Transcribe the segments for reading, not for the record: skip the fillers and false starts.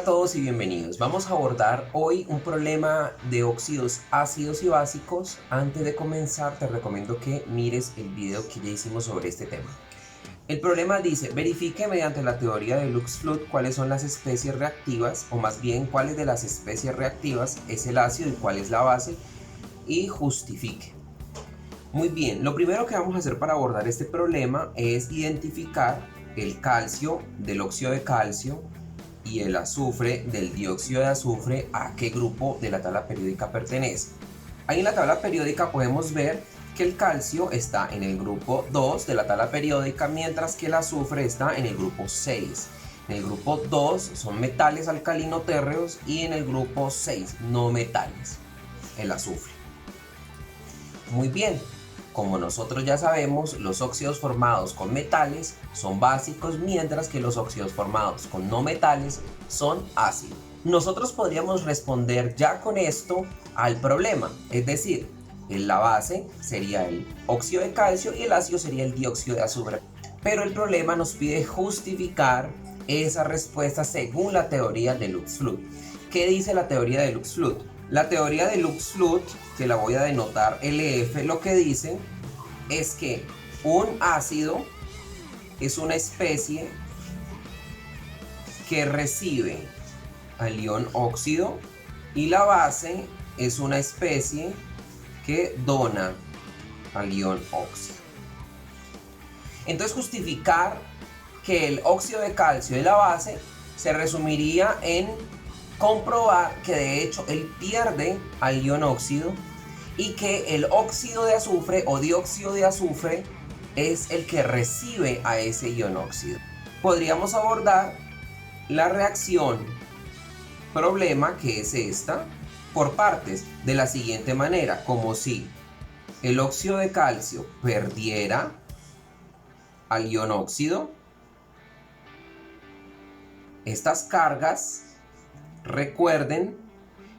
todos y bienvenidos. Vamos a abordar hoy un problema de óxidos ácidos y básicos. Antes de comenzar te recomiendo que mires el video que ya hicimos sobre este tema. El problema dice: verifique mediante la teoría de Lux-Fludd cuáles son las especies reactivas, o más bien cuáles de las especies reactivas es el ácido y cuál es la base, y justifique. Muy bien, lo primero que vamos a hacer para abordar este problema es identificar el calcio del óxido de calcio y el azufre del dióxido de azufre a qué grupo de la tabla periódica pertenece. Ahí en la tabla periódica podemos ver que el calcio está en el grupo 2 de la tabla periódica, mientras que el azufre está en el grupo 6. En el grupo 2 son metales alcalino térreos y en el grupo 6 no metales, el azufre. Muy bien, como nosotros ya sabemos, los óxidos formados con metales son básicos, mientras que los óxidos formados con no metales son ácidos. Nosotros podríamos responder ya con esto al problema, es decir, la base sería el óxido de calcio y el ácido sería el dióxido de azufre. Pero el problema nos pide justificar esa respuesta según la teoría de Lux-Fludd. ¿Qué dice la teoría de Lux-Fludd? La teoría de Lux-Fludd, que la voy a denotar LF, lo que dice es que un ácido es una especie que recibe al ion óxido y la base es una especie que dona al ion óxido. Entonces, justificar que el óxido de calcio es la base se resumiría en comprobar que de hecho él pierde al ion óxido y que el óxido de azufre o dióxido de azufre es el que recibe a ese ion óxido. Podríamos abordar la reacción problema, que es esta, por partes, de la siguiente manera: como si el óxido de calcio perdiera al ion óxido. Estas cargas, recuerden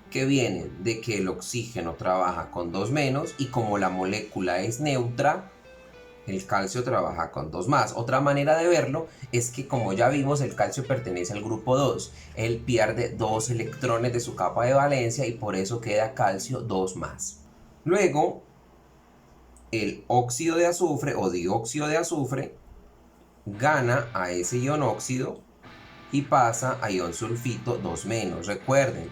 que vienen de que el oxígeno trabaja con 2 menos y como la molécula es neutra, el calcio trabaja con 2 más. Otra manera de verlo es que, como ya vimos, el calcio pertenece al grupo 2. Él pierde 2 electrones de su capa de valencia y por eso queda calcio 2 más. Luego, el óxido de azufre o dióxido de azufre gana a ese ion óxido y pasa a ion sulfito 2 menos. Recuerden,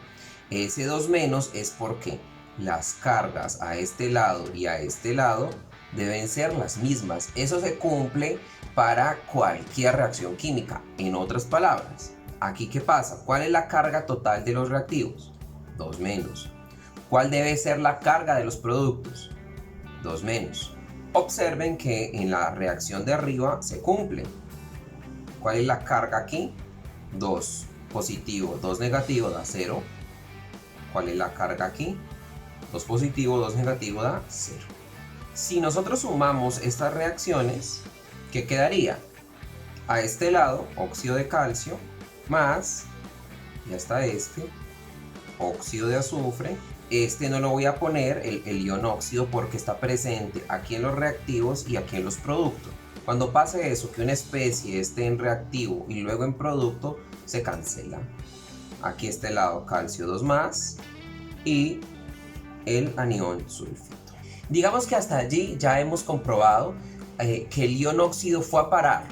ese 2 menos es porque las cargas a este lado y a este lado deben ser las mismas. Eso se cumple para cualquier reacción química. En otras palabras, aquí ¿qué pasa? ¿Cuál es la carga total de los reactivos? 2 menos. ¿Cuál debe ser la carga de los productos? 2 menos. Observen que en la reacción de arriba se cumple. ¿Cuál es la carga aquí? 2 positivo, 2 negativo da 0. ¿Cuál es la carga aquí? 2 positivo, 2 negativo da 0. Si nosotros sumamos estas reacciones, ¿qué quedaría? A este lado, óxido de calcio, más, ya está este, óxido de azufre. Este no lo voy a poner, el ion óxido, porque está presente aquí en los reactivos y aquí en los productos. Cuando pase eso, que una especie esté en reactivo y luego en producto, se cancela. Aquí este lado, calcio 2 más y el anión sulfito. Digamos que hasta allí ya hemos comprobado que el ion óxido fue a parar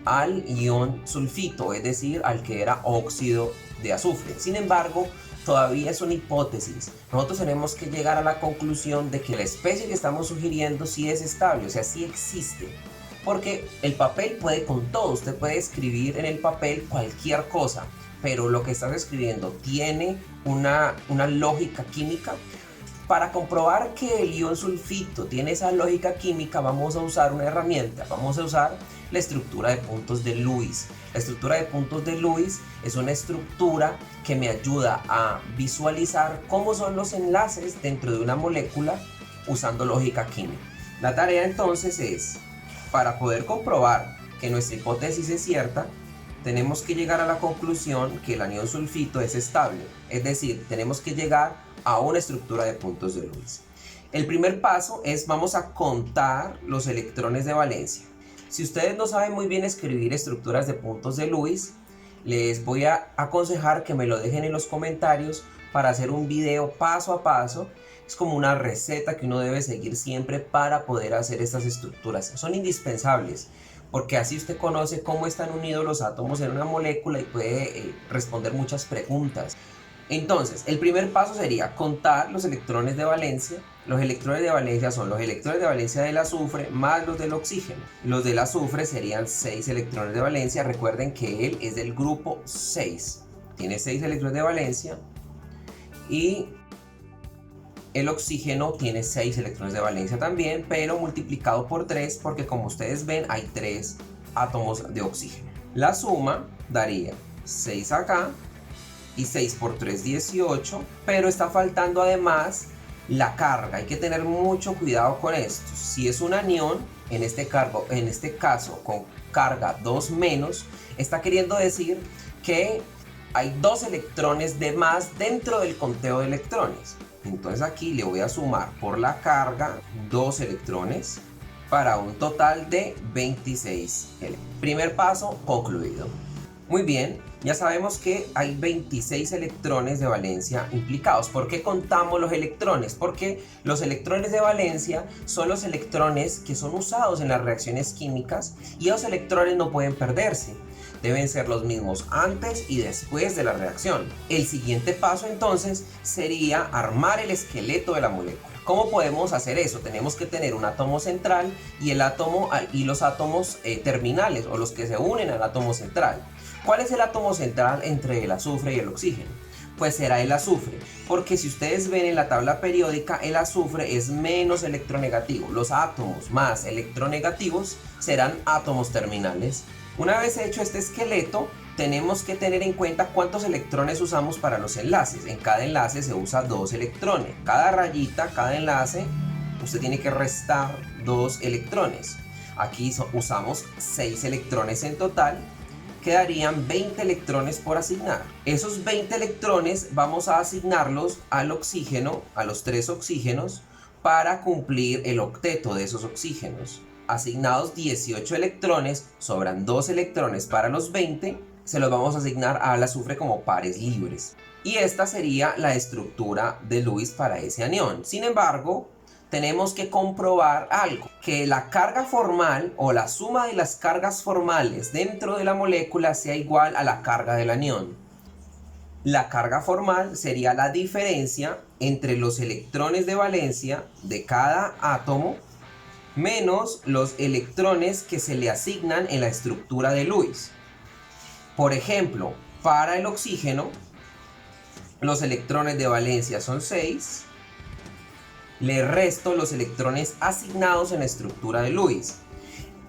al ion sulfito, es decir, al que era óxido de azufre. Sin embargo, todavía es una hipótesis. Nosotros tenemos que llegar a la conclusión de que la especie que estamos sugiriendo sí es estable, o sea, sí existe. Porque el papel puede con todo, usted puede escribir en el papel cualquier cosa, pero lo que estás escribiendo tiene una lógica química. Para comprobar que el ion sulfito tiene esa lógica química, vamos a usar una herramienta, vamos a usar la estructura de puntos de Lewis. La estructura de puntos de Lewis es una estructura que me ayuda a visualizar cómo son los enlaces dentro de una molécula usando lógica química. La tarea entonces es, para poder comprobar que nuestra hipótesis es cierta, tenemos que llegar a la conclusión que el anión sulfito es estable, es decir, tenemos que llegar a una estructura de puntos de Lewis. El primer paso es, vamos a contar los electrones de valencia. Si ustedes no saben muy bien escribir estructuras de puntos de Lewis, les voy a aconsejar que me lo dejen en los comentarios para hacer un video paso a paso. Es como una receta que uno debe seguir siempre para poder hacer estas estructuras. Son indispensables, porque así usted conoce cómo están unidos los átomos en una molécula y puede responder muchas preguntas. Entonces, el primer paso sería contar los electrones de valencia. Los electrones de valencia son los electrones de valencia del azufre más los del oxígeno. Los del azufre serían 6 electrones de valencia. Recuerden que él es del grupo 6. Tiene 6 electrones de valencia. Y el oxígeno tiene 6 electrones de valencia también, pero multiplicado por 3, porque como ustedes ven hay 3 átomos de oxígeno. La suma daría 6 acá y 6 por 3, 18, pero está faltando además la carga. Hay que tener mucho cuidado con esto. Si es un anión, en este caso con carga 2-, está queriendo decir que hay 2 electrones de más dentro del conteo de electrones. Entonces aquí le voy a sumar por la carga 2 electrones para un total de 26 electrones. Primer paso concluido. Muy bien, ya sabemos que hay 26 electrones de valencia implicados. ¿Por qué contamos los electrones? Porque los electrones de valencia son los electrones que son usados en las reacciones químicas y esos electrones no pueden perderse. Deben ser los mismos antes y después de la reacción. El siguiente paso entonces sería armar el esqueleto de la molécula. ¿Cómo podemos hacer eso? Tenemos que tener un átomo central y los átomos terminales, o los que se unen al átomo central. ¿Cuál es el átomo central entre el azufre y el oxígeno? Pues será el azufre, porque si ustedes ven en la tabla periódica, el azufre es menos electronegativo. Los átomos más electronegativos serán átomos terminales. Una vez hecho este esqueleto, tenemos que tener en cuenta cuántos electrones usamos para los enlaces. En cada enlace se usa 2 electrones. Cada rayita, cada enlace, usted tiene que restar 2 electrones. Aquí usamos 6 electrones en total. Quedarían 20 electrones por asignar. Esos 20 electrones vamos a asignarlos al oxígeno, a los 3 oxígenos, para cumplir el octeto de esos oxígenos. Asignados 18 electrones, sobran 2 electrones para los 20, se los vamos a asignar al azufre como pares libres. Y esta sería la estructura de Lewis para ese anión. Sin embargo, tenemos que comprobar algo, que la carga formal o la suma de las cargas formales dentro de la molécula sea igual a la carga del anión. La carga formal sería la diferencia entre los electrones de valencia de cada átomo menos los electrones que se le asignan en la estructura de Lewis. Por ejemplo, para el oxígeno, los electrones de valencia son 6. Le resto los electrones asignados en la estructura de Lewis.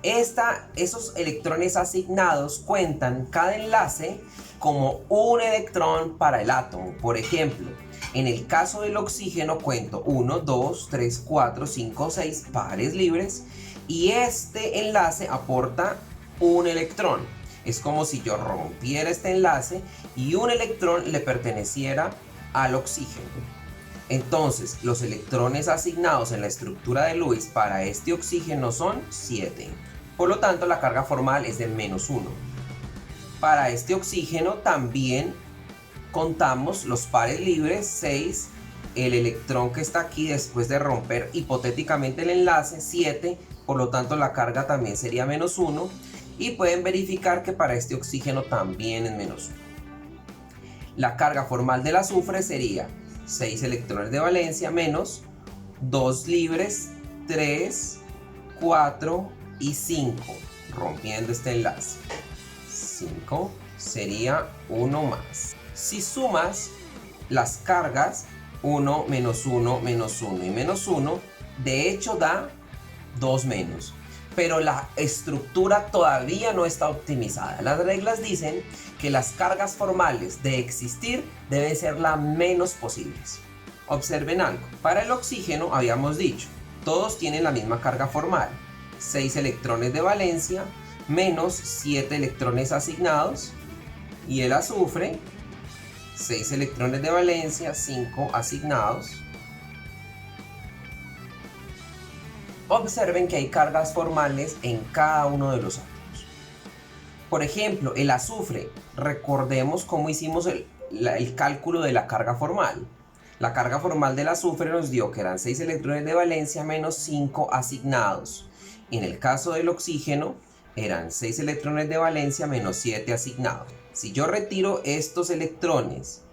Esos electrones asignados cuentan cada enlace como un electrón para el átomo. Por ejemplo, en el caso del oxígeno cuento 1, 2, 3, 4, 5, 6 pares libres y este enlace aporta un electrón. Es como si yo rompiera este enlace y un electrón le perteneciera al oxígeno. Entonces, los electrones asignados en la estructura de Lewis para este oxígeno son 7. Por lo tanto, la carga formal es de -1. Para este oxígeno también contamos los pares libres, 6, el electrón que está aquí después de romper hipotéticamente el enlace, 7, por lo tanto la carga también sería -1 y pueden verificar que para este oxígeno también es -1. La carga formal del azufre sería 6 electrones de valencia menos 2 libres, 3, 4 y 5, rompiendo este enlace. 5 sería 1 más. Si sumas las cargas 1 menos 1 menos 1 y menos 1, de hecho da 2 menos. Pero la estructura todavía no está optimizada. Las reglas dicen que las cargas formales de existir deben ser las menos posibles. Observen algo. Para el oxígeno habíamos dicho, todos tienen la misma carga formal. 6 electrones de valencia menos 7 electrones asignados. Y el azufre, 6 electrones de valencia, 5 asignados. Observen que hay cargas formales en cada uno de los átomos. Por ejemplo, el azufre. Recordemos cómo hicimos el cálculo de la carga formal. La carga formal del azufre nos dio que eran 6 electrones de valencia menos 5 asignados. En el caso del oxígeno, eran 6 electrones de valencia menos 7 asignados. Si yo retiro estos electrones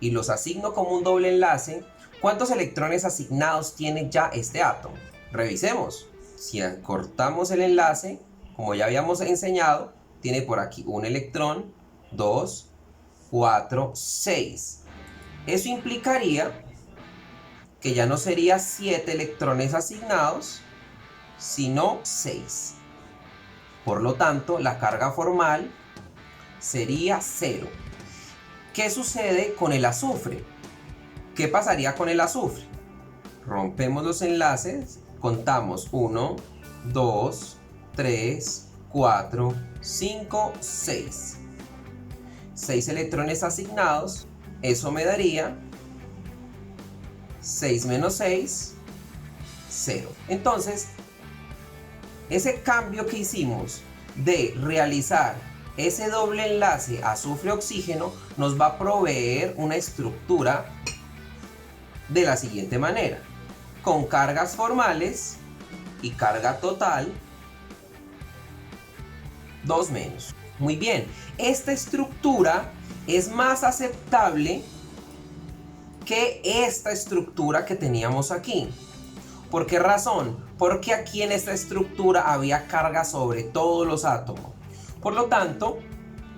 y los asigno como un doble enlace, ¿cuántos electrones asignados tiene ya este átomo? Revisemos. Si cortamos el enlace, como ya habíamos enseñado, tiene por aquí un electrón, 2, 4, 6. Eso implicaría que ya no sería 7 electrones asignados, sino 6. Por lo tanto, la carga formal sería 0. ¿Qué sucede con el azufre? ¿Qué pasaría con el azufre? Rompemos los enlaces, contamos 1, 2, 3, 4, 5, 6. 6 electrones asignados, eso me daría 6 menos 6, 0. Entonces, ese cambio que hicimos de realizar ese doble enlace azufre-oxígeno nos va a proveer una estructura de la siguiente manera, con cargas formales y carga total 2 menos. Muy bien, esta estructura es más aceptable que esta estructura que teníamos aquí. ¿Por qué razón? Porque aquí en esta estructura había carga sobre todos los átomos. Por lo tanto,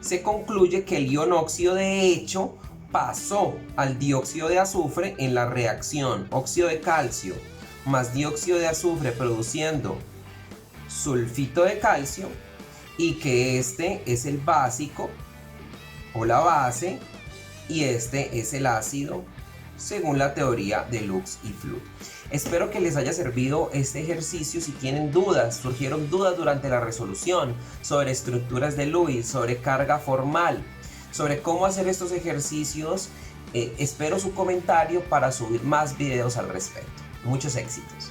se concluye que el ion óxido de hecho pasó al dióxido de azufre en la reacción óxido de calcio más dióxido de azufre produciendo sulfito de calcio, y que este es el básico o la base y este es el ácido según la teoría de Lux y Flut. Espero que les haya servido este ejercicio. Si tienen dudas, surgieron dudas durante la resolución sobre estructuras de Lewis, sobre carga formal, sobre cómo hacer estos ejercicios, espero su comentario para subir más videos al respecto. Muchos éxitos.